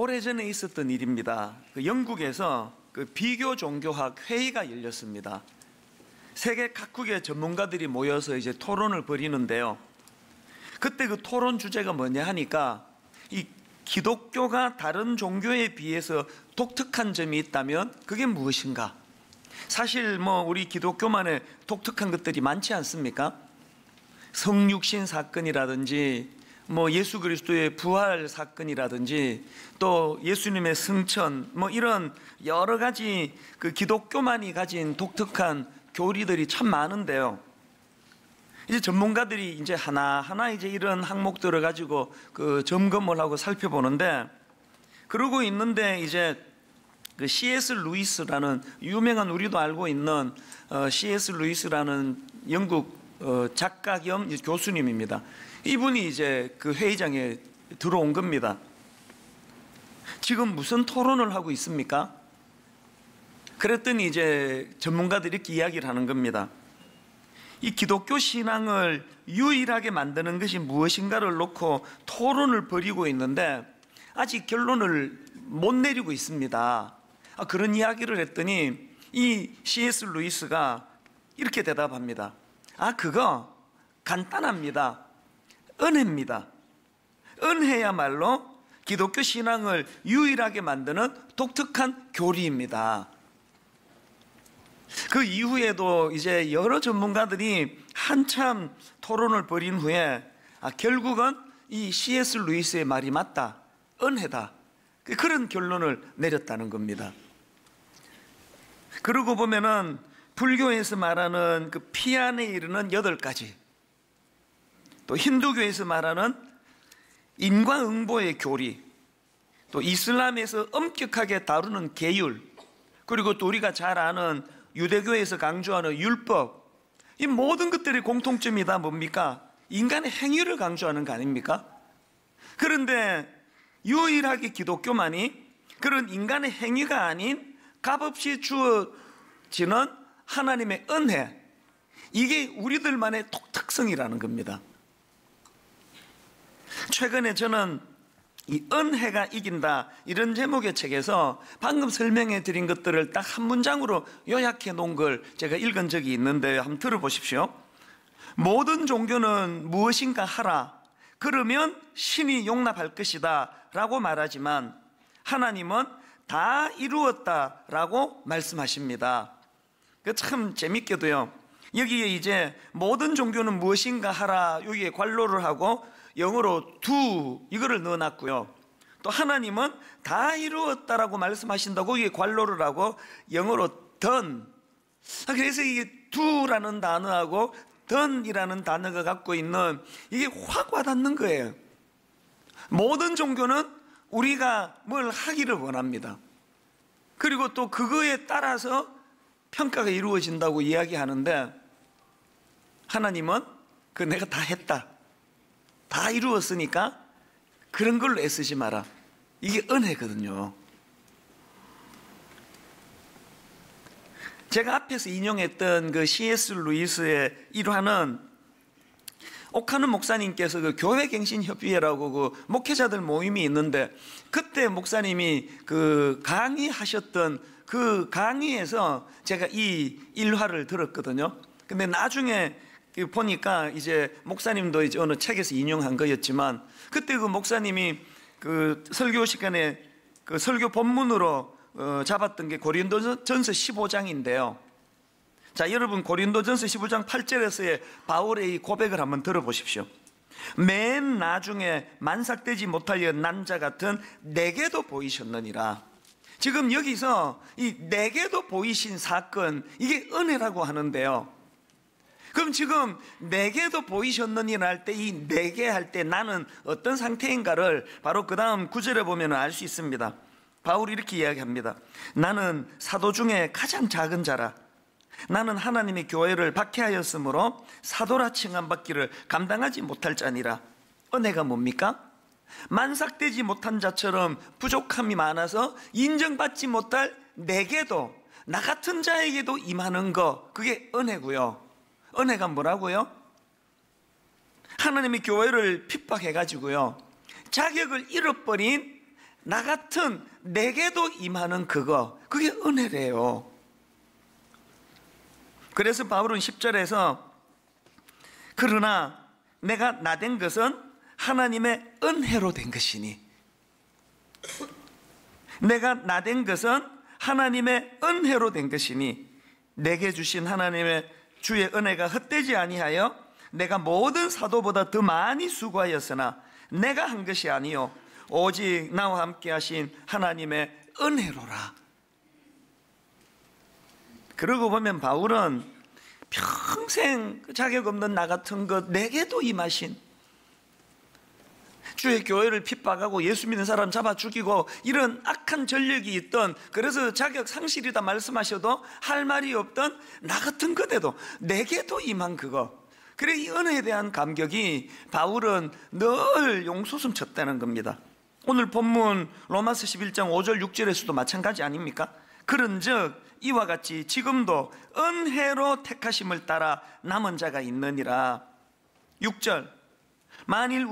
오래전에 있었던 일입니다. 영국에서 비교 종교학 회의가 열렸습니다. 세계 각국의 전문가들이 모여서 이제 토론을 벌이는데요. 그때 그 토론 주제가 뭐냐 하니까, 이 기독교가 다른 종교에 비해서 독특한 점이 있다면 그게 무엇인가? 사실 우리 기독교만의 독특한 것들이 많지 않습니까? 성육신 사건이라든지 예수 그리스도의 부활 사건이라든지 또 예수님의 승천 이런 여러 가지 그 기독교만이 가진 독특한 교리들이 참 많은데요. 이제 전문가들이 이제 하나하나 이제 이런 항목들을 가지고 그 점검을 하고 살펴보는데, 그러고 있는데 이제 그 C.S. 루이스라는 유명한, 우리도 알고 있는 C.S. 루이스라는 영국 작가 겸 교수님입니다. 이분이 이제 그 회의장에 들어온 겁니다. 지금 무슨 토론을 하고 있습니까? 그랬더니 이제 전문가들이 이렇게 이야기를 하는 겁니다. 이 기독교 신앙을 유일하게 만드는 것이 무엇인가를 놓고 토론을 벌이고 있는데 아직 결론을 못 내리고 있습니다. 그런 이야기를 했더니 이 C.S. 루이스가 이렇게 대답합니다. 그거 간단합니다. 은혜입니다. 은혜야말로 기독교 신앙을 유일하게 만드는 독특한 교리입니다. 그 이후에도 이제 여러 전문가들이 한참 토론을 벌인 후에 결국은 이 C.S. 루이스의 말이 맞다, 은혜다, 그런 결론을 내렸다는 겁니다. 그러고 보면은 불교에서 말하는 그 피 안에 이르는 8가지, 또 힌두교에서 말하는 인과응보의 교리, 또 이슬람에서 엄격하게 다루는 계율, 그리고 또 우리가 잘 아는 유대교에서 강조하는 율법, 이 모든 것들의 공통점이 다 뭡니까? 인간의 행위를 강조하는 거 아닙니까? 그런데 유일하게 기독교만이 그런 인간의 행위가 아닌 값없이 주어지는 하나님의 은혜, 이게 우리들만의 독특성이라는 겁니다. 최근에 저는 이 은혜가 이긴다, 이런 제목의 책에서 방금 설명해 드린 것들을 딱 한 문장으로 요약해 놓은 걸 제가 읽은 적이 있는데 한번 들어보십시오. 모든 종교는 무엇인가 하라, 그러면 신이 용납할 것이다 라고 말하지만 하나님은 다 이루었다 라고 말씀하십니다. 참 재밌게도요, 여기에 이제 모든 종교는 무엇인가 하라, 여기에 괄호를 하고 영어로 do 이거를 넣어놨고요. 또 하나님은 다 이루었다라고 말씀하신다고 여기에 괄호를 하고 영어로 done. 그래서 이게 do라는 단어하고 done이라는 단어가 갖고 있는 이게 확 와닿는 거예요. 모든 종교는 우리가 뭘 하기를 원합니다. 그리고 또 그거에 따라서 평가가 이루어진다고 이야기하는데, 하나님은 내가 다 했다, 다 이루었으니까 그런 걸로 애쓰지 마라, 이게 은혜거든요. 제가 앞에서 인용했던 그 C.S. 루이스의 일화는 옥하는 목사님께서 그 교회갱신협의회라고 그 목회자들 모임이 있는데, 그때 목사님이 그 강의하셨던 그 강의에서 제가 이 일화를 들었거든요. 근데 나중에 보니까 이제 목사님도 이제 어느 책에서 인용한 거였지만, 그때 그 목사님이 그 설교 시간에 그 설교 본문으로 잡았던 게 고린도전서 15장인데요. 자, 여러분 고린도전서 15장 8절에서의 바울의 이 고백을 한번 들어보십시오. 맨 나중에 만삭되지 못하여 난 자 같은 내게도 보이셨느니라. 지금 여기서 이 내게도 보이신 사건, 이게 은혜라고 하는데요. 그럼 지금 내게도 보이셨느니라 할 때, 이 내게 할 때 나는 어떤 상태인가를 바로 그 다음 9절에 보면 알 수 있습니다. 바울이 이렇게 이야기합니다. 나는 사도 중에 가장 작은 자라. 나는 하나님의 교회를 박해하였으므로 사도라 칭함받기를 감당하지 못할 자니라. 은혜가 뭡니까? 만삭되지 못한 자처럼 부족함이 많아서 인정받지 못할 내게도, 나 같은 자에게도 임하는 거, 그게 은혜고요. 은혜가 뭐라고요? 하나님의 교회를 핍박해가지고요, 자격을 잃어버린 나 같은 내게도 임하는 그게 은혜래요. 그래서 바울은 10절에서 그러나 내가 나된 것은 하나님의 은혜로 된 것이니, 내가 나된 것은 하나님의 은혜로 된 것이니 내게 주신 하나님의 주의 은혜가 헛되지 아니하여 내가 모든 사도보다 더 많이 수고하였으나 내가 한 것이 아니요 오직 나와 함께 하신 하나님의 은혜로라. 그러고 보면 바울은 평생 자격 없는 나 같은 것 내게도 임하신, 주의 교회를 핍박하고 예수 믿는 사람 잡아 죽이고 이런 악한 전력이 있던, 그래서 자격 상실이다 말씀하셔도 할 말이 없던 나 같은 그대도 내게도 임한 그거, 그래 이 은혜에 대한 감격이 바울은 늘 용솟음 쳤다는 겁니다. 오늘 본문 로마서 11장 5절 6절에서도 마찬가지 아닙니까? 그런즉 이와 같이 지금도 은혜로 택하심을 따라 남은 자가 있느니라. 6절 만일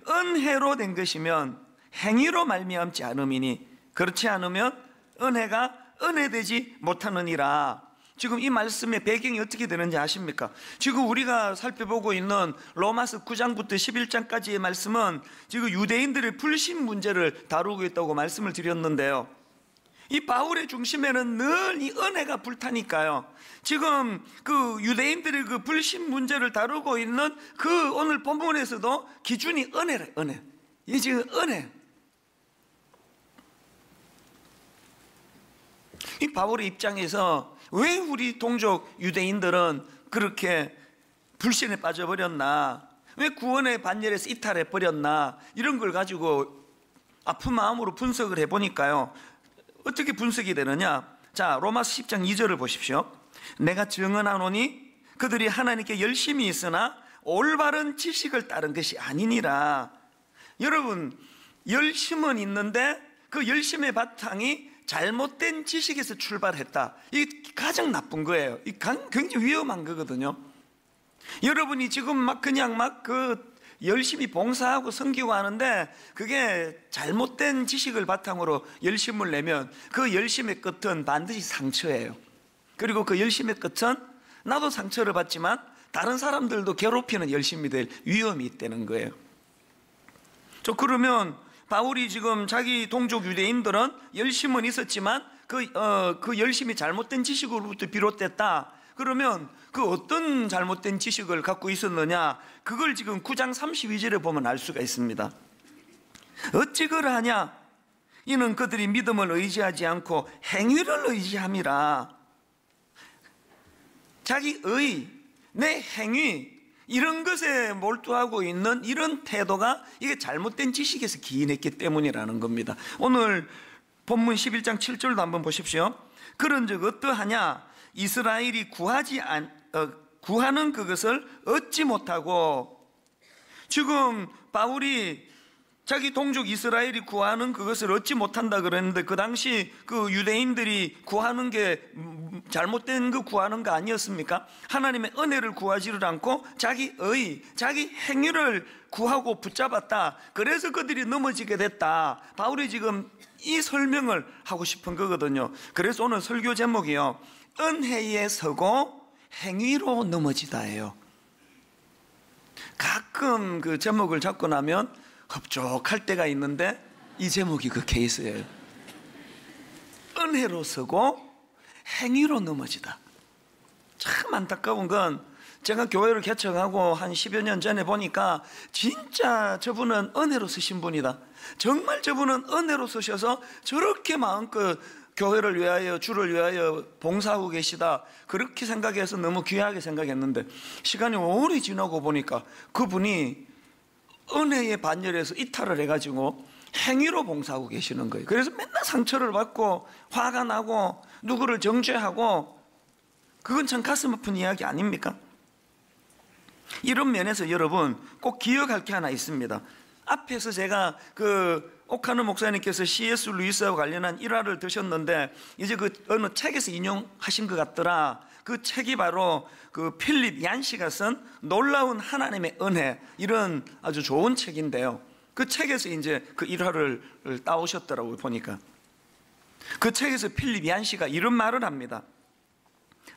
은혜로 된 것이면 행위로 말미암지 않음이니 그렇지 않으면 은혜가 은혜되지 못하느니라. 지금 이 말씀의 배경이 어떻게 되는지 아십니까? 지금 우리가 살펴보고 있는 로마서 9장부터 11장까지의 말씀은 지금 유대인들의 불신 문제를 다루고 있다고 말씀을 드렸는데요, 이 바울의 중심에는 늘 이 은혜가 불타니까요. 지금 그 유대인들의 그 불신 문제를 다루고 있는 그 오늘 본문에서도 기준이 은혜래, 은혜. 이 지금 은혜. 이 바울의 입장에서 왜 우리 동족 유대인들은 그렇게 불신에 빠져버렸나, 왜 구원의 반열에서 이탈해 버렸나, 이런 걸 가지고 아픈 마음으로 분석을 해보니까요, 어떻게 분석이 되느냐? 자, 로마서 10장 2절을 보십시오. 내가 증언하노니 그들이 하나님께 열심히 있으나 올바른 지식을 따른 것이 아니니라. 여러분, 열심은 있는데 그 열심의 바탕이 잘못된 지식에서 출발했다. 이게 가장 나쁜 거예요. 이 굉장히 위험한 거거든요. 여러분이 지금 그냥 열심히 봉사하고 섬기고 하는데 그게 잘못된 지식을 바탕으로 열심을 내면 그 열심의 끝은 반드시 상처예요. 그리고 그 열심의 끝은 나도 상처를 받지만 다른 사람들도 괴롭히는 열심이 될 위험이 있다는 거예요. 그러면 바울이 지금 자기 동족 유대인들은 열심은 있었지만 그 열심이 잘못된 지식으로부터 비롯됐다. 그러면 그 어떤 잘못된 지식을 갖고 있었느냐, 그걸 지금 9장 32절에 보면 알 수가 있습니다. 어찌 그러하냐? 이는 그들이 믿음을 의지하지 않고 행위를 의지함이라. 자기 내 행위, 이런 것에 몰두하고 있는 이런 태도가 이게 잘못된 지식에서 기인했기 때문이라는 겁니다. 오늘 본문 11장 7절도 한번 보십시오. 그런즉 어떠하냐? 이스라엘이 구하는 그것을 얻지 못하고, 지금 바울이 자기 동족 이스라엘이 구하는 그것을 얻지 못한다 그랬는데 그 당시 그 유대인들이 구하는 게 잘못된 거 구하는 거 아니었습니까? 하나님의 은혜를 구하지를 않고 자기 행위를 구하고 붙잡았다. 그래서 그들이 넘어지게 됐다. 바울이 지금 이 설명을 하고 싶은 거거든요. 그래서 오늘 설교 제목이요, 은혜에 서고 행위로 넘어지다예요. 가끔 그 제목을 잡고 나면 흡족할 때가 있는데 이 제목이 그 케이스예요. 은혜로 서고 행위로 넘어지다. 참 안타까운 건 제가 교회를 개척하고 한 10여 년 전에 보니까 진짜 저분은 은혜로 서신 분이다. 정말 저분은 은혜로 서셔서 저렇게 마음껏 교회를 위하여 주를 위하여 봉사하고 계시다, 그렇게 생각해서 너무 귀하게 생각했는데 시간이 오래 지나고 보니까 그분이 은혜의 반열에서 이탈을 해가지고 행위로 봉사하고 계시는 거예요. 그래서 맨날 상처를 받고 화가 나고 누구를 정죄하고, 그건 참 가슴 아픈 이야기 아닙니까? 이런 면에서 여러분 꼭 기억할 게 하나 있습니다. 앞에서 제가 오카노 목사님께서 C.S. 루이스하고 관련한 일화를 드셨는데 이제 어느 책에서 인용하신 것 같더라. 그 책이 바로 필립 얀시가 쓴 놀라운 하나님의 은혜, 이런 아주 좋은 책인데요. 그 책에서 이제 그 일화를 따오셨더라고요. 보니까 그 책에서 필립 얀시가 이런 말을 합니다.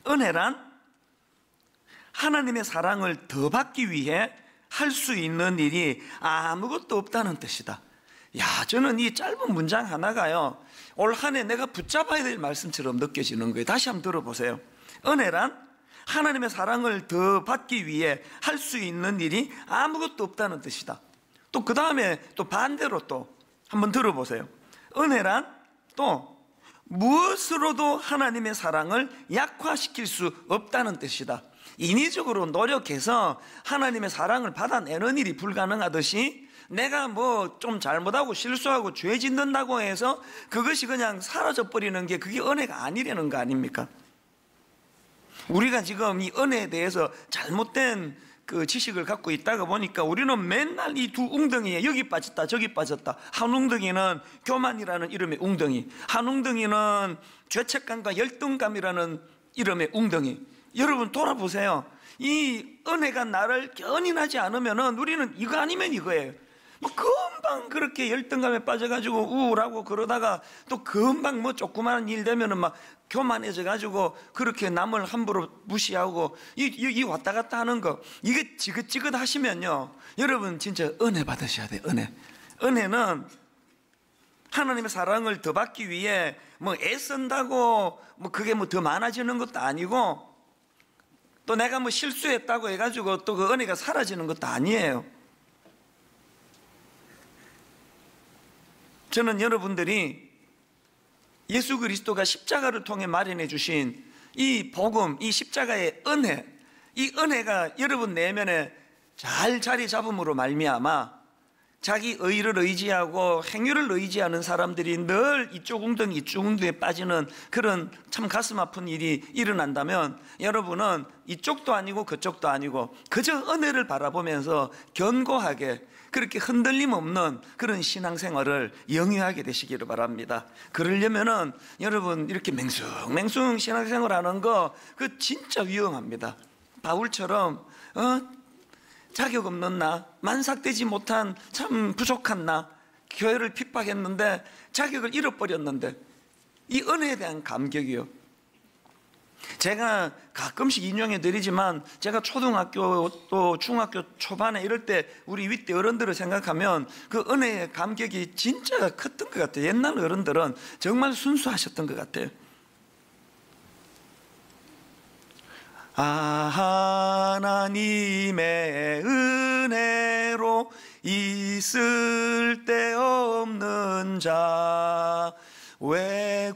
은혜란 하나님의 사랑을 더 받기 위해 할 수 있는 일이 아무것도 없다는 뜻이다. 야, 저는 이 짧은 문장 하나가요, 올 한 해 내가 붙잡아야 될 말씀처럼 느껴지는 거예요. 다시 한번 들어보세요. 은혜란 하나님의 사랑을 더 받기 위해 할 수 있는 일이 아무것도 없다는 뜻이다. 또 그 다음에 또 반대로 또 한번 들어보세요. 은혜란 또 무엇으로도 하나님의 사랑을 약화시킬 수 없다는 뜻이다. 인위적으로 노력해서 하나님의 사랑을 받아내는 일이 불가능하듯이 내가 뭐 좀 잘못하고 실수하고 죄 짓는다고 해서 그것이 그냥 사라져버리는 게 그게 은혜가 아니라는 거 아닙니까? 우리가 지금 이 은혜에 대해서 잘못된 그 지식을 갖고 있다가 보니까 우리는 맨날 이 두 웅덩이에 여기 빠졌다 저기 빠졌다. 한 웅덩이는 교만이라는 이름의 웅덩이, 한 웅덩이는 죄책감과 열등감이라는 이름의 웅덩이. 여러분 돌아보세요. 이 은혜가 나를 견인하지 않으면은 우리는 이거 아니면 이거예요. 뭐 금방 그렇게 열등감에 빠져가지고 우울하고 그러다가 또 금방 뭐 조그마한 일 되면은 막 교만해져 가지고 그렇게 남을 함부로 무시하고 이 왔다 갔다 하는 거, 이게 지긋지긋 하시면요, 여러분 진짜 은혜 받으셔야 돼요. 은혜는 하나님의 사랑을 더 받기 위해 뭐 애쓴다고 뭐 그게 뭐 더 많아지는 것도 아니고, 또 내가 뭐 실수했다고 해가지고 또 그 은혜가 사라지는 것도 아니에요. 저는 여러분들이 예수 그리스도가 십자가를 통해 마련해 주신 이 복음, 이 십자가의 은혜, 이 은혜가 여러분 내면에 잘 자리 잡음으로 말미암아 자기 의를 의지하고 행위를 의지하는 사람들이 늘 이쪽 웅덩이 이쪽 웅덩이에 빠지는 그런 참 가슴 아픈 일이 일어난다면, 여러분은 이쪽도 아니고 그쪽도 아니고 그저 은혜를 바라보면서 견고하게 그렇게 흔들림 없는 그런 신앙생활을 영위하게 되시기를 바랍니다. 그러려면은 여러분 이렇게 맹숭맹숭 신앙생활하는 거 그 진짜 위험합니다. 바울처럼 자격 없는 나, 만삭되지 못한 참 부족한 나, 교회를 핍박했는데 자격을 잃어버렸는데 이 은혜에 대한 감격이요. 제가 가끔씩 인용해 드리지만 제가 초등학교 또 중학교 초반에 이럴 때 우리 윗대 어른들을 생각하면 그 은혜의 감격이 진짜 컸던 것 같아요. 옛날 어른들은 정말 순수하셨던 것 같아요. 하나님의 은혜로 있을 데 없는 자 왜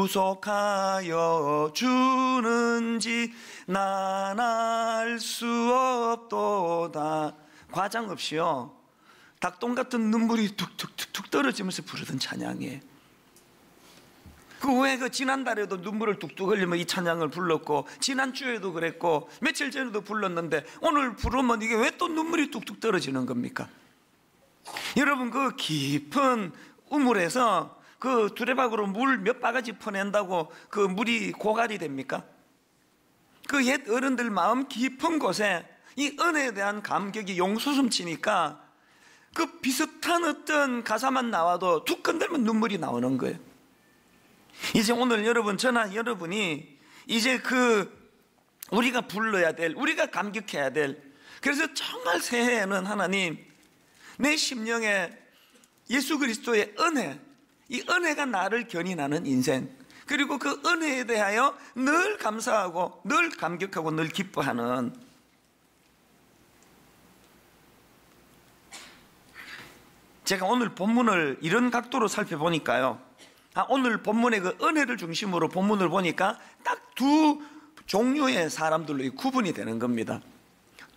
구속하여 주는지 난 알 수 없도다. 과장 없이요, 닭똥 같은 눈물이 툭툭툭툭 떨어지면서 부르던 찬양이에요. 그 왜 그 지난달에도 눈물을 뚝뚝 흘리며 이 찬양을 불렀고, 지난주에도 그랬고, 며칠 전에도 불렀는데 오늘 부르면 이게 왜 또 눈물이 뚝뚝 떨어지는 겁니까? 여러분, 그 깊은 우물에서 그 두레박으로 물 몇 바가지 퍼낸다고 그 물이 고갈이 됩니까? 그 옛 어른들 마음 깊은 곳에 이 은혜에 대한 감격이 용솟음 치니까 그 비슷한 어떤 가사만 나와도 툭 건들면 눈물이 나오는 거예요. 이제 오늘 여러분, 저나 여러분이 이제 그 우리가 불러야 될, 우리가 감격해야 될, 그래서 정말 새해에는 하나님 내 심령에 예수 그리스도의 은혜, 이 은혜가 나를 견인하는 인생, 그리고 그 은혜에 대하여 늘 감사하고 늘 감격하고 늘 기뻐하는, 제가 오늘 본문을 이런 각도로 살펴보니까요, 오늘 본문의 그 은혜를 중심으로 본문을 보니까 딱 두 종류의 사람들로 구분이 되는 겁니다.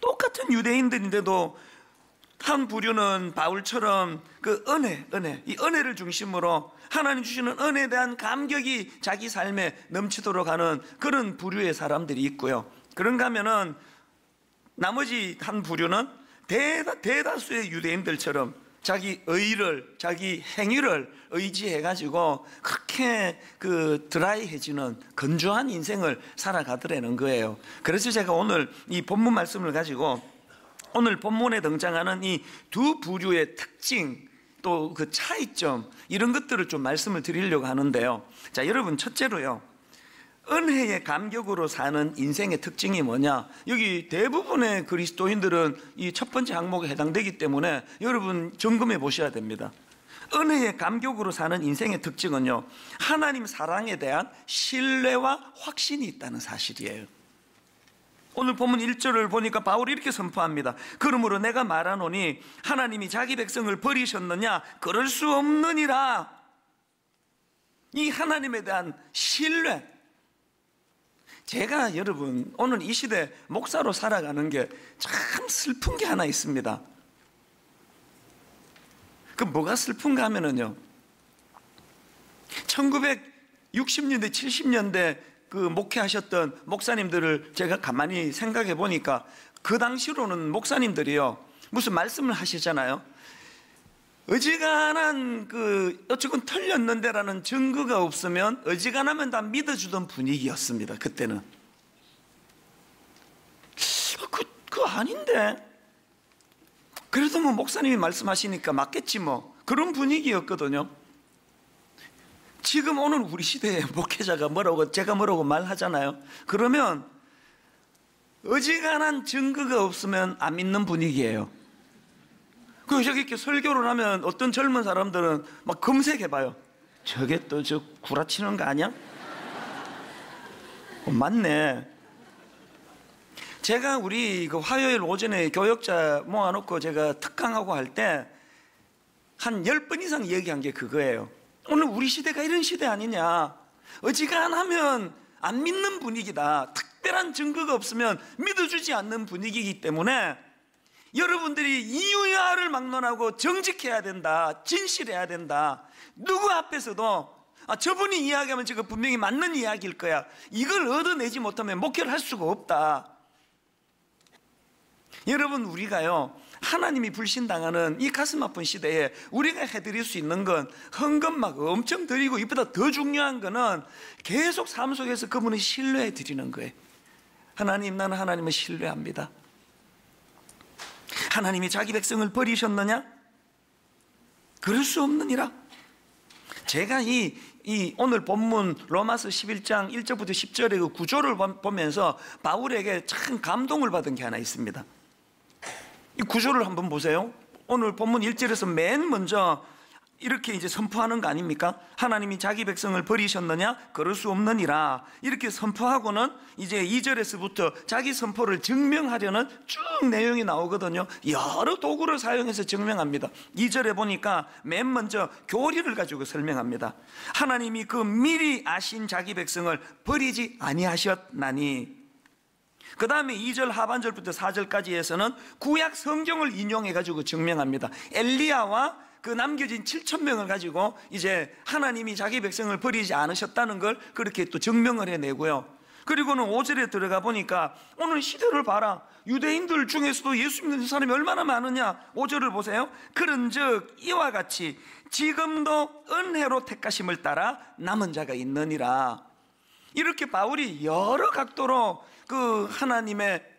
똑같은 유대인들인데도 한 부류는 바울처럼 그 은혜, 이 은혜를 중심으로 하나님 주시는 은혜에 대한 감격이 자기 삶에 넘치도록 하는 그런 부류의 사람들이 있고요. 그런가 하면은 나머지 한 부류는 대다수의 유대인들처럼 자기 의를, 자기 행위를 의지해가지고 그렇게 그 드라이해지는 건조한 인생을 살아가더라는 거예요. 그래서 제가 오늘 이 본문 말씀을 가지고 오늘 본문에 등장하는 이 두 부류의 특징, 또 그 차이점, 이런 것들을 좀 말씀을 드리려고 하는데요. 자, 여러분, 첫째로요, 은혜의 감격으로 사는 인생의 특징이 뭐냐? 여기 대부분의 그리스도인들은 이 첫 번째 항목에 해당되기 때문에 여러분 점검해 보셔야 됩니다. 은혜의 감격으로 사는 인생의 특징은요, 하나님 사랑에 대한 신뢰와 확신이 있다는 사실이에요. 오늘 본문 1절을 보니까 바울이 이렇게 선포합니다. 그러므로 내가 말하노니 하나님이 자기 백성을 버리셨느냐? 그럴 수 없느니라. 이 하나님에 대한 신뢰. 제가 여러분 오늘 이 시대 목사로 살아가는 게 참 슬픈 게 하나 있습니다. 그 뭐가 슬픈가 하면은요, 1960년대 70년대 그 목회하셨던 목사님들을 제가 가만히 생각해 보니까 그 당시로는 목사님들이요 무슨 말씀을 하시잖아요. 어지간한 그 어쨌건 틀렸는데라는 증거가 없으면 어지간하면 다 믿어주던 분위기였습니다. 그때는 그 아닌데 그래도 뭐 목사님이 말씀하시니까 맞겠지 뭐, 그런 분위기였거든요. 지금 오늘 우리 시대에 목회자가 뭐라고 제가 뭐라고 말하잖아요. 그러면 어지간한 증거가 없으면 안 믿는 분위기예요. 그래서 이렇게 설교를 하면 어떤 젊은 사람들은 막 검색해봐요. 저게 또 저 구라치는 거 아니야? 맞네. 제가 우리 그 화요일 오전에 교역자 모아놓고 제가 특강하고 할 때 한 10번 이상 얘기한 게 그거예요. 오늘 우리 시대가 이런 시대 아니냐, 어지간하면 안 믿는 분위기다, 특별한 증거가 없으면 믿어주지 않는 분위기이기 때문에 여러분들이 이유야를 막론하고 정직해야 된다, 진실해야 된다. 누구 앞에서도 저분이 이야기하면 저거 분명히 맞는 이야기일 거야, 이걸 얻어내지 못하면 목회를 할 수가 없다. 여러분, 우리가요 하나님이 불신당하는 이 가슴 아픈 시대에 우리가 해드릴 수 있는 건 헌금 막 엄청 드리고, 이보다 더 중요한 거는 계속 삶 속에서 그분을 신뢰해 드리는 거예요. 하나님, 나는 하나님을 신뢰합니다. 하나님이 자기 백성을 버리셨느냐? 그럴 수 없느니라. 제가 이 오늘 본문 로마서 11장 1절부터 10절의 그 구조를 보면서 바울에게 참 감동을 받은 게 하나 있습니다. 이 구조를 한번 보세요. 오늘 본문 1절에서 맨 먼저 이렇게 이제 선포하는 거 아닙니까? 하나님이 자기 백성을 버리셨느냐? 그럴 수 없느니라. 이렇게 선포하고는 이제 2절에서부터 자기 선포를 증명하려는 쭉 내용이 나오거든요. 여러 도구를 사용해서 증명합니다. 2절에 보니까 맨 먼저 교리를 가지고 설명합니다. 하나님이 그 미리 아신 자기 백성을 버리지 아니하셨나니. 그 다음에 2절 하반절부터 4절까지에서는 구약 성경을 인용해가지고 증명합니다. 엘리야와 그 남겨진 7,000명을 가지고 이제 하나님이 자기 백성을 버리지 않으셨다는 걸 그렇게 또 증명을 해내고요. 그리고는 5절에 들어가 보니까 오늘 시대를 봐라. 유대인들 중에서도 예수 믿는 사람이 얼마나 많으냐. 5절을 보세요. 그런즉 이와 같이 지금도 은혜로 택하심을 따라 남은 자가 있느니라. 이렇게 바울이 여러 각도로 그 하나님의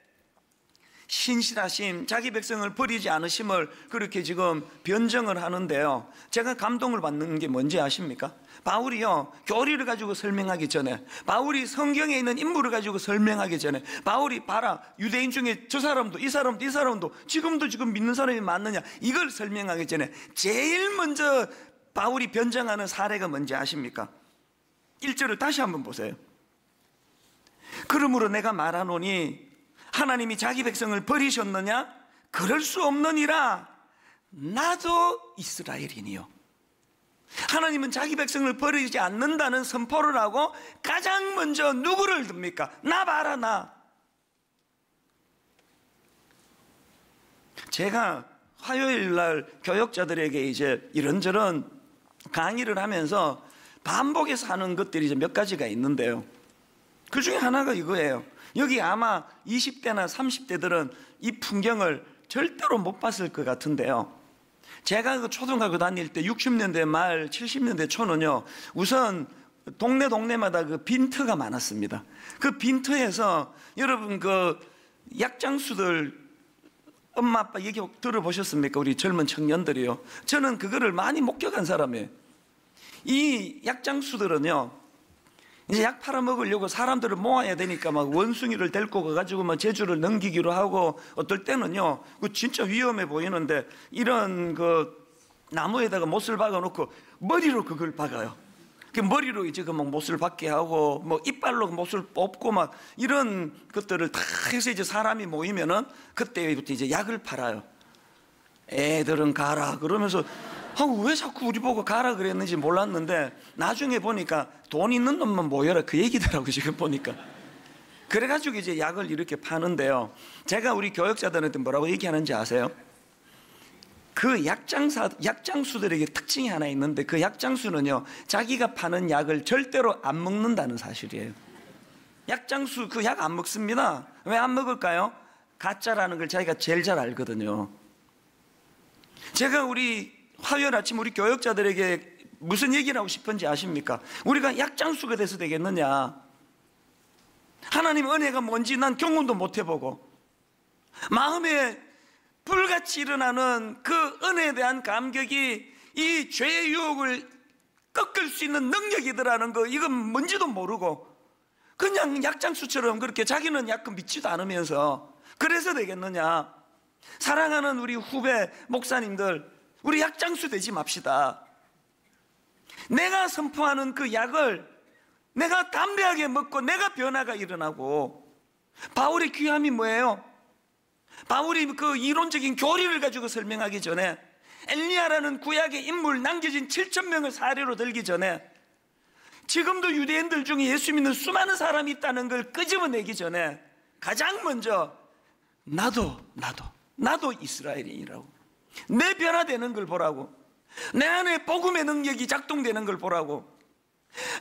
신실하심, 자기 백성을 버리지 않으심을 그렇게 지금 변정을 하는데요, 제가 감동을 받는 게 뭔지 아십니까? 바울이요 교리를 가지고 설명하기 전에, 바울이 성경에 있는 인물을 가지고 설명하기 전에, 바울이 봐라 유대인 중에 저 사람도 이 사람도 이 사람도 지금도 지금 믿는 사람이 많느냐, 이걸 설명하기 전에 제일 먼저 바울이 변정하는 사례가 뭔지 아십니까? 1절을 다시 한번 보세요. 그러므로 내가 말하노니 하나님이 자기 백성을 버리셨느냐? 그럴 수 없느니라. 나도 이스라엘이니요. 하나님은 자기 백성을 버리지 않는다는 선포를 하고 가장 먼저 누구를 듭니까? 나 봐라, 나. 제가 화요일 날 교역자들에게 이제 이런저런 강의를 하면서 반복해서 하는 것들이 이제 몇 가지가 있는데요, 그 중에 하나가 이거예요. 여기 아마 20대나 30대들은 이 풍경을 절대로 못 봤을 것 같은데요, 제가 그 초등학교 다닐 때 60년대 말 70년대 초는요, 우선 동네마다 그 빈터가 많았습니다. 그 빈터에서 여러분 그 약장수들 엄마 아빠 얘기 들어보셨습니까? 우리 젊은 청년들이요. 저는 그거를 많이 목격한 사람이에요. 이 약장수들은요, 이제 약 팔아먹으려고 사람들을 모아야 되니까 막 원숭이를 데리고 가가지고 막 제주를 넘기기로 하고, 어떨 때는요, 그 진짜 위험해 보이는데 이런 그 나무에다가 못을 박아놓고 머리로 그걸 박아요. 그 머리로 이제 그 막 못을 박게 하고, 뭐 이빨로 못을 뽑고 막 이런 것들을 다 해서 이제 사람이 모이면은 그때부터 이제 약을 팔아요. 애들은 가라 그러면서, 왜 자꾸 우리 보고 가라 그랬는지 몰랐는데 나중에 보니까 돈 있는 놈만 모여라 그 얘기더라고요. 지금 보니까. 그래가지고 이제 약을 이렇게 파는데요, 제가 우리 교역자들한테 뭐라고 얘기하는지 아세요? 그 약장수들에게 특징이 하나 있는데, 그 약장수는요, 자기가 파는 약을 절대로 안 먹는다는 사실이에요. 약장수 그 약 안 먹습니다. 왜 안 먹을까요? 가짜라는 걸 자기가 제일 잘 알거든요. 제가 우리 화요일 아침 우리 교역자들에게 무슨 얘기를 하고 싶은지 아십니까? 우리가 약장수가 돼서 되겠느냐? 하나님 은혜가 뭔지 난 경험도 못 해보고, 마음에 불같이 일어나는 그 은혜에 대한 감격이 이 죄의 유혹을 꺾을 수 있는 능력이더라는 거, 이건 뭔지도 모르고 그냥 약장수처럼 그렇게 자기는 약간 믿지도 않으면서 그래서 되겠느냐? 사랑하는 우리 후배 목사님들, 우리 약장수 되지 맙시다. 내가 선포하는 그 약을 내가 담대하게 먹고 내가 변화가 일어나고. 바울의 귀함이 뭐예요? 바울이 그 이론적인 교리를 가지고 설명하기 전에, 엘리야라는 구약의 인물 남겨진 7,000명을 사례로 들기 전에, 지금도 유대인들 중에 예수 믿는 수많은 사람이 있다는 걸 끄집어내기 전에 가장 먼저 나도 이스라엘인이라고, 내 변화되는 걸 보라고, 내 안에 복음의 능력이 작동되는 걸 보라고,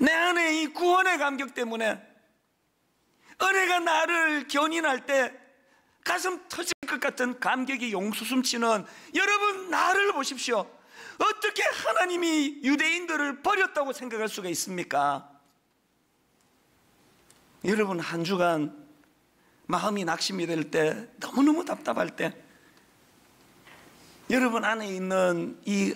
내 안에 이 구원의 감격 때문에 은혜가 나를 견인할 때 가슴 터질 것 같은 감격이 용수숨치는 여러분, 나를 보십시오. 어떻게 하나님이 유대인들을 버렸다고 생각할 수가 있습니까? 여러분, 한 주간 마음이 낙심이 될 때, 너무너무 답답할 때, 여러분 안에 있는 이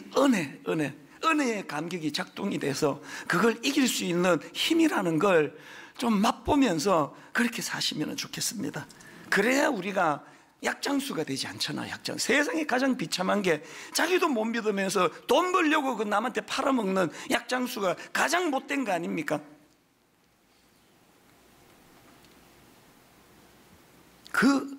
은혜의 감격이 작동이 돼서 그걸 이길 수 있는 힘이라는 걸 좀 맛보면서 그렇게 사시면 좋겠습니다. 그래야 우리가 약장수가 되지 않잖아요. 세상에 가장 비참한 게 자기도 못 믿으면서 돈 벌려고 그 남한테 팔아먹는 약장수가 가장 못된 거 아닙니까? 그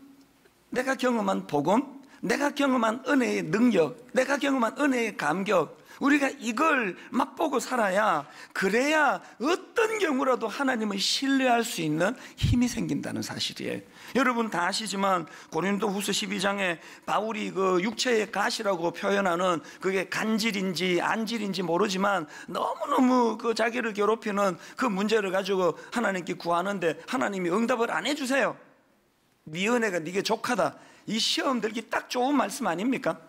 내가 경험한 복음, 내가 경험한 은혜의 능력, 내가 경험한 은혜의 감격, 우리가 이걸 맛보고 살아야, 그래야 어떤 경우라도 하나님을 신뢰할 수 있는 힘이 생긴다는 사실이에요. 여러분 다 아시지만 고린도후서 12장에 바울이 그 육체의 가시라고 표현하는 그게 간질인지 안질인지 모르지만 너무너무 그 자기를 괴롭히는 그 문제를 가지고 하나님께 구하는데 하나님이 응답을 안 해주세요. 네 은혜가 네게 족하다. 이 시험 들기 딱 좋은 말씀 아닙니까?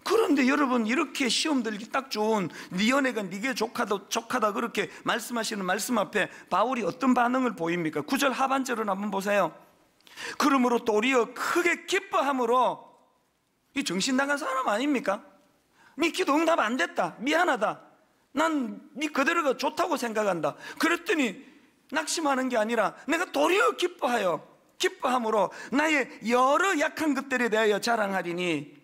그런데 여러분, 이렇게 시험 들기 딱 좋은 네 은혜가 네게 족하다 그렇게 말씀하시는 말씀 앞에 바울이 어떤 반응을 보입니까? 9절 하반절을 한번 보세요. 그러므로 도리어 크게 기뻐함으로, 이 정신 나간 사람 아닙니까? 네 기도 응답 안 됐다, 미안하다, 난 네 그대로가 좋다고 생각한다. 그랬더니 낙심하는 게 아니라 내가 도리어 기뻐함으로 나의 여러 약한 것들에 대하여 자랑하리니.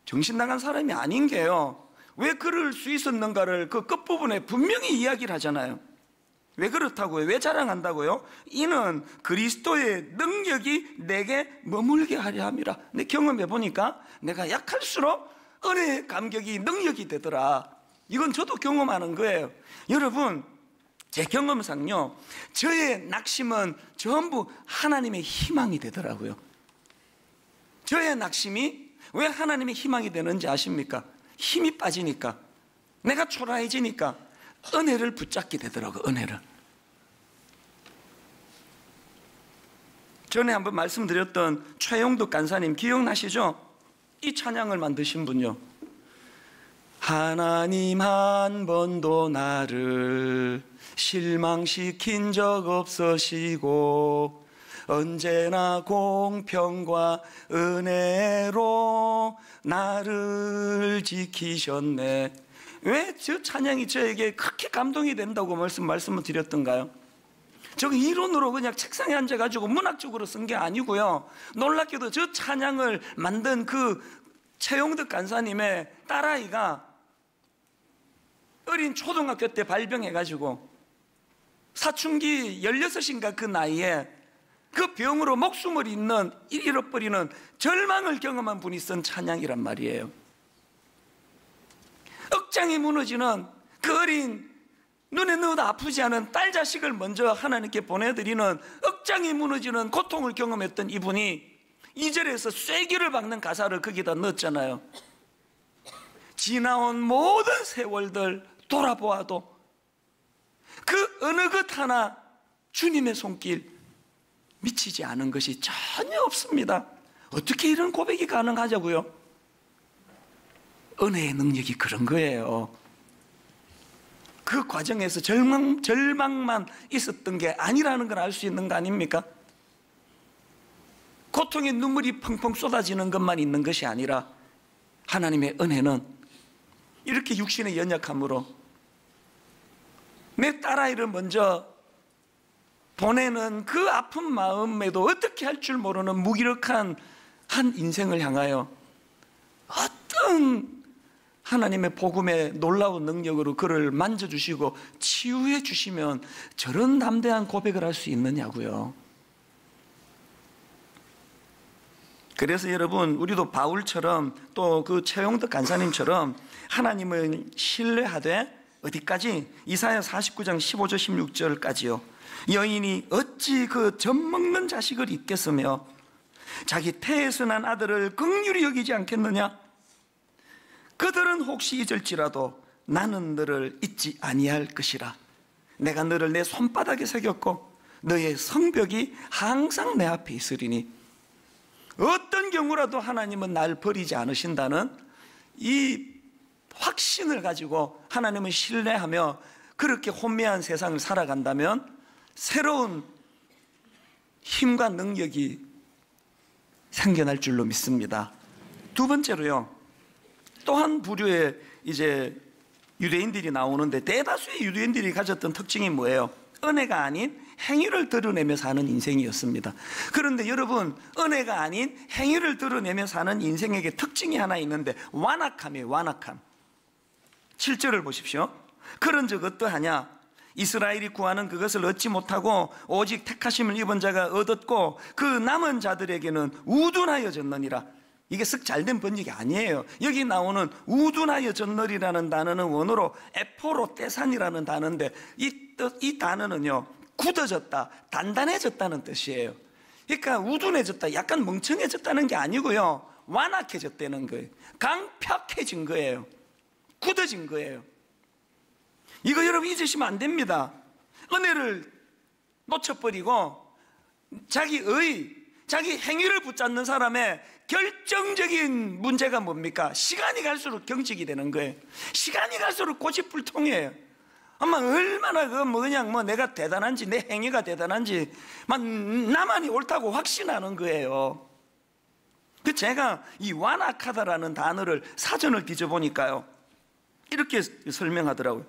정신 나간 사람이 아닌 게요, 왜 그럴 수 있었는가를 그 끝부분에 분명히 이야기를 하잖아요. 왜 그렇다고요? 왜 자랑한다고요? 이는 그리스도의 능력이 내게 머물게 하려 함이라. 내 경험해 보니까 내가 약할수록 은혜의 감격이 능력이 되더라. 이건 저도 경험하는 거예요. 여러분, 제 경험상요, 저의 낙심은 전부 하나님의 희망이 되더라고요. 저의 낙심이 왜 하나님의 희망이 되는지 아십니까? 힘이 빠지니까, 내가 초라해지니까 은혜를 붙잡게 되더라고요. 은혜를. 전에 한번 말씀드렸던 최용덕 간사님 기억나시죠? 이 찬양을 만드신 분요, 하나님 한 번도 나를 실망시킨 적 없으시고 언제나 공평과 은혜로 나를 지키셨네. 왜 저 찬양이 저에게 그렇게 감동이 된다고 말씀을 드렸던가요? 저 이론으로 그냥 책상에 앉아가지고 문학적으로 쓴 게 아니고요, 놀랍게도 저 찬양을 만든 그 최용덕 간사님의 딸아이가 어린 초등학교 때 발병해가지고 사춘기 16인가 그 나이에 그 병으로 목숨을 잃어버리는 절망을 경험한 분이 쓴 찬양이란 말이에요. 억장이 무너지는 그 어린, 눈에 넣어도 아프지 않은 딸 자식을 먼저 하나님께 보내드리는 억장이 무너지는 고통을 경험했던 이분이 2절에서 쐐기를 박는 가사를 거기다 넣었잖아요. 지나온 모든 세월들 돌아보아도 그 어느 것 하나 주님의 손길 미치지 않은 것이 전혀 없습니다. 어떻게 이런 고백이 가능하냐고요? 은혜의 능력이 그런 거예요. 그 과정에서 절망만 있었던 게 아니라는 걸 알 수 있는 거 아닙니까? 고통의 눈물이 펑펑 쏟아지는 것만 있는 것이 아니라 하나님의 은혜는 이렇게 육신의 연약함으로 내 딸아이를 먼저 보내는 그 아픈 마음에도 어떻게 할 줄 모르는 무기력한 한 인생을 향하여 어떤 하나님의 복음의 놀라운 능력으로 그를 만져주시고 치유해 주시면 저런 담대한 고백을 할 수 있느냐고요. 그래서 여러분, 우리도 바울처럼 또 그 최용덕 간사님처럼 하나님을 신뢰하되 어디까지? 이사야 49장 15절 16절까지요. 여인이 어찌 그 젖먹는 자식을 잊겠으며 자기 태에서 난 아들을 긍휼히 여기지 않겠느냐? 그들은 혹시 잊을지라도 나는 너를 잊지 아니할 것이라. 내가 너를 내 손바닥에 새겼고 너의 성벽이 항상 내 앞에 있으리니. 어떤 경우라도 하나님은 날 버리지 않으신다는 이 확신을 가지고 하나님을 신뢰하며 그렇게 혼미한 세상을 살아간다면 새로운 힘과 능력이 생겨날 줄로 믿습니다. 두 번째로요, 또 한 부류의 이제 유대인들이 나오는데, 대다수의 유대인들이 가졌던 특징이 뭐예요? 은혜가 아닌 행위를 드러내며 사는 인생이었습니다. 그런데 여러분, 은혜가 아닌 행위를 드러내며 사는 인생에게 특징이 하나 있는데 완악함이에요. 완악함. 7절을 보십시오. 그런 적 어떠하냐? 이스라엘이 구하는 그것을 얻지 못하고 오직 택하심을 입은 자가 얻었고 그 남은 자들에게는 우둔하여졌느니라. 이게 쓱 잘된 번역이 아니에요. 여기 나오는 우둔하여졌느리라는 단어는 원어로 에포로떼산이라는 단어인데 이 단어는요, 굳어졌다, 단단해졌다는 뜻이에요. 그러니까 우둔해졌다, 약간 멍청해졌다는 게 아니고요, 완악해졌다는 거예요. 강팍해진 거예요. 굳어진 거예요. 이거 여러분 잊으시면 안 됩니다. 은혜를 놓쳐버리고 자기 행위를 붙잡는 사람의 결정적인 문제가 뭡니까? 시간이 갈수록 경직이 되는 거예요. 시간이 갈수록 고집불통이에요. 아마 얼마나 그냥 내가 대단한지, 내 행위가 대단한지 나만이 옳다고 확신하는 거예요. 그 제가 이 완악하다라는 단어를 사전을 뒤져보니까요, 이렇게 설명하더라고요.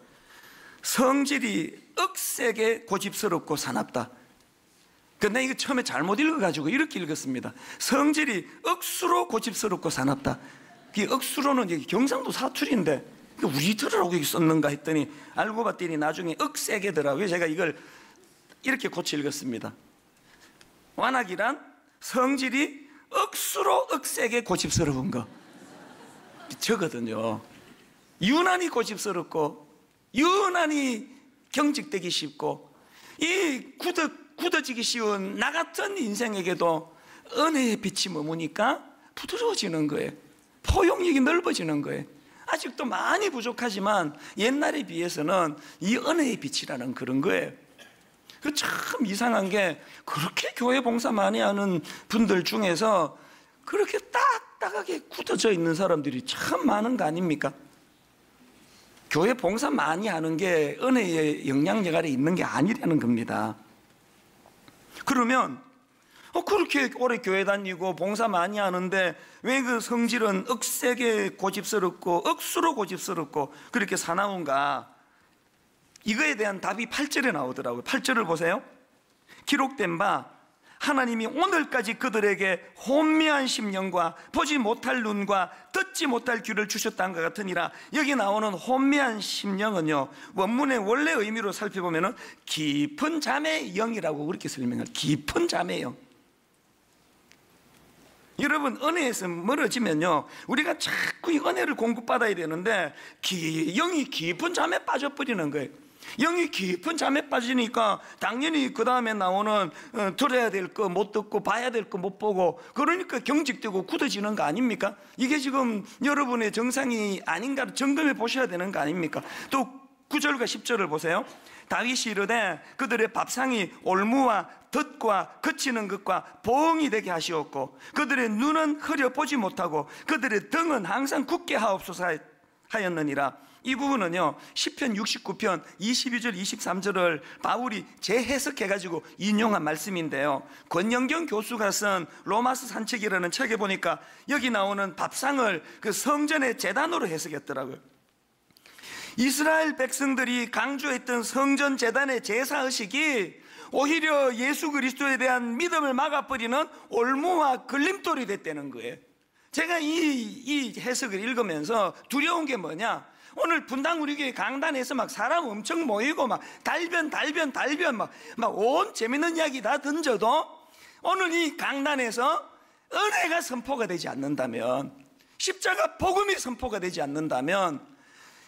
성질이 억세게 고집스럽고 사납다. 근데 이거 처음에 잘못 읽어가지고 이렇게 읽었습니다. 성질이 억수로 고집스럽고 사납다. 이 억수로는 여기 경상도 사투리인데 우리들하고 여기 썼는가 했더니 알고 봤더니 나중에 억세게더라고요. 제가 이걸 이렇게 고쳐 읽었습니다. 완악이란 성질이 억수로 억세게 고집스러운 거, 저거든요. 유난히 고집스럽고 유난히 경직되기 쉽고 이 굳어지기 쉬운 나 같은 인생에게도 은혜의 빛이 머무니까 부드러워지는 거예요. 포용력이 넓어지는 거예요. 아직도 많이 부족하지만 옛날에 비해서는 이 은혜의 빛이라는 그런 거예요. 그 참 이상한 게, 그렇게 교회 봉사 많이 하는 분들 중에서 그렇게 딱딱하게 굳어져 있는 사람들이 참 많은 거 아닙니까? 교회 봉사 많이 하는 게 은혜의 영향력 아래 있는 게 아니라는 겁니다. 그러면 그렇게 오래 교회 다니고 봉사 많이 하는데 왜 그 성질은 억세게 고집스럽고 억수로 고집스럽고 그렇게 사나운가? 이거에 대한 답이 8절에 나오더라고요. 8절을 보세요. 기록된 바 하나님이 오늘까지 그들에게 혼미한 심령과 보지 못할 눈과 듣지 못할 귀를 주셨다는 것 같으니라. 여기 나오는 혼미한 심령은요, 원문의 원래 의미로 살펴보면 깊은 잠의 영이라고 그렇게 설명해요. 깊은 잠의 영. 여러분, 은혜에서 멀어지면요, 우리가 자꾸 이 은혜를 공급받아야 되는데 영이 깊은 잠에 빠져버리는 거예요. 영이 깊은 잠에 빠지니까 당연히 그 다음에 나오는 들어야 될 거 못 듣고 봐야 될 거 못 보고, 그러니까 경직되고 굳어지는 거 아닙니까? 이게 지금 여러분의 정상이 아닌가 점검해 보셔야 되는 거 아닙니까? 또 9절과 10절을 보세요. 다윗이 이르되 그들의 밥상이 올무와 덫과 그치는 것과 보응이 되게 하시었고 그들의 눈은 흐려 보지 못하고 그들의 등은 항상 굳게 하옵소서 하였느니라. 이 부분은요, 시편 69편 22절 23절을 바울이 재해석해가지고 인용한 말씀인데요, 권영경 교수가 쓴 로마서 산책이라는 책에 보니까 여기 나오는 밥상을 그 성전의 제단으로 해석했더라고요. 이스라엘 백성들이 강조했던 성전 제단의 제사의식이 오히려 예수 그리스도에 대한 믿음을 막아버리는 올무와 걸림돌이 됐다는 거예요. 제가 이 해석을 읽으면서 두려운 게 뭐냐, 오늘 분당 우리 교회 강단에서 막 사람 엄청 모이고 막 달변 막 온 재밌는 이야기 다 던져도 오늘 이 강단에서 은혜가 선포가 되지 않는다면, 십자가 복음이 선포가 되지 않는다면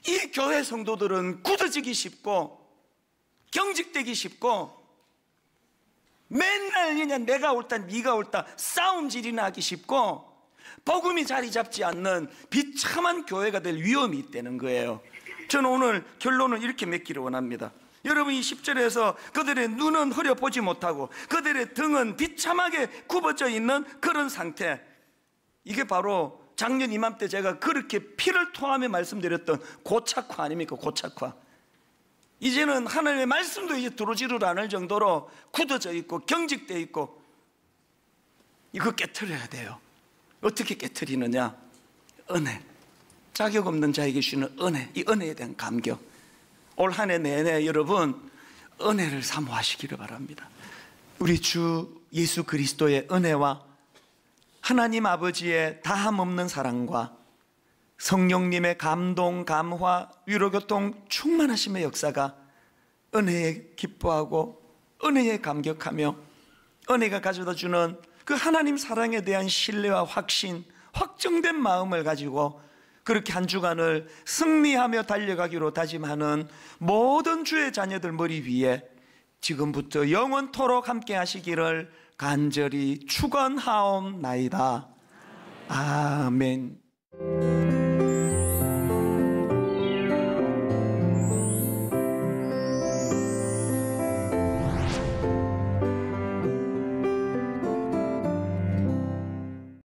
이 교회 성도들은 굳어지기 쉽고 경직되기 쉽고 맨날 그냥 내가 옳다 네가 옳다 싸움질이나 하기 쉽고 복음이 자리 잡지 않는 비참한 교회가 될 위험이 있다는 거예요. 저는 오늘 결론을 이렇게 맺기를 원합니다. 여러분, 이 10절에서 그들의 눈은 흐려 보지 못하고 그들의 등은 비참하게 굽어져 있는 그런 상태, 이게 바로 작년 이맘때 제가 그렇게 피를 토하며 말씀드렸던 고착화 아닙니까? 고착화. 이제는 하나님의 말씀도 이제 들어오지를 않을 정도로 굳어져 있고 경직되어 있고, 이거 깨트려야 돼요. 어떻게 깨트리느냐? 은혜, 자격 없는 자에게 주시는 은혜, 이 은혜에 대한 감격. 올 한 해 내내 여러분 은혜를 사모하시기를 바랍니다. 우리 주 예수 그리스도의 은혜와 하나님 아버지의 다함없는 사랑과 성령님의 감동, 감화, 위로교통 충만하심의 역사가 은혜에 기뻐하고 은혜에 감격하며 은혜가 가져다 주는 그 하나님 사랑에 대한 신뢰와 확신, 확정된 마음을 가지고 그렇게 한 주간을 승리하며 달려가기로 다짐하는 모든 주의 자녀들 머리 위에 지금부터 영원토록 함께 하시기를 간절히 축원하옵나이다. 아멘.